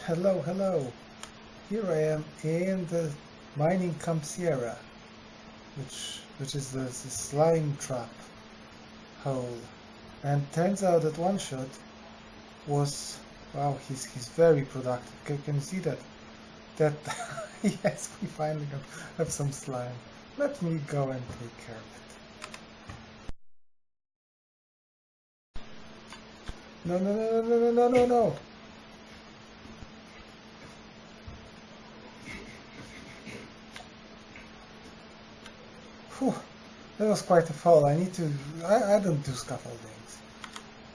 Hello, hello. Here I am in the Mining Camp Sierra, which is the slime trap hole. And turns out that one shot was, wow, he's very productive. Can you see that? Yes, we finally have some slime. Let me go and take care of it. No, no, no, no, no, no, no, no. Whew, that was quite a fall. I don't do scaffoldings.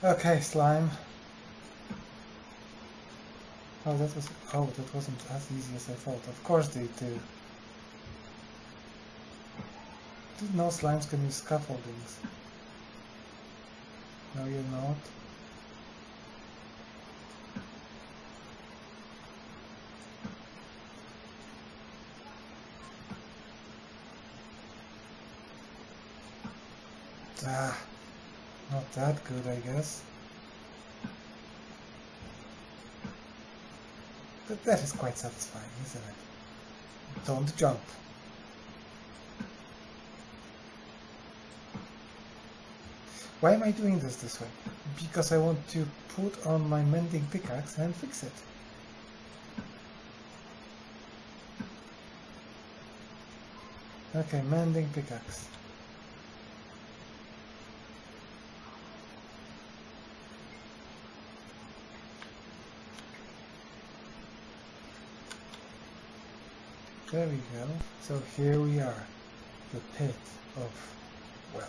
Okay, slime. Oh, that wasn't as easy as I thought. Of course they do. Didn't know slimes can use scaffoldings. No, you're not. Ah, not that good, I guess. But that is quite satisfying, isn't it? Don't jump. Why am I doing this way? Because I want to put on my mending pickaxe and fix it. Okay, mending pickaxe. There we go. So here we are, the pit of, well,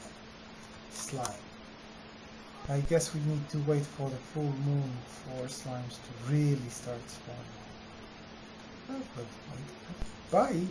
slime. I guess we need to wait for the full moon for slimes to really start spawning. Oh, but bye!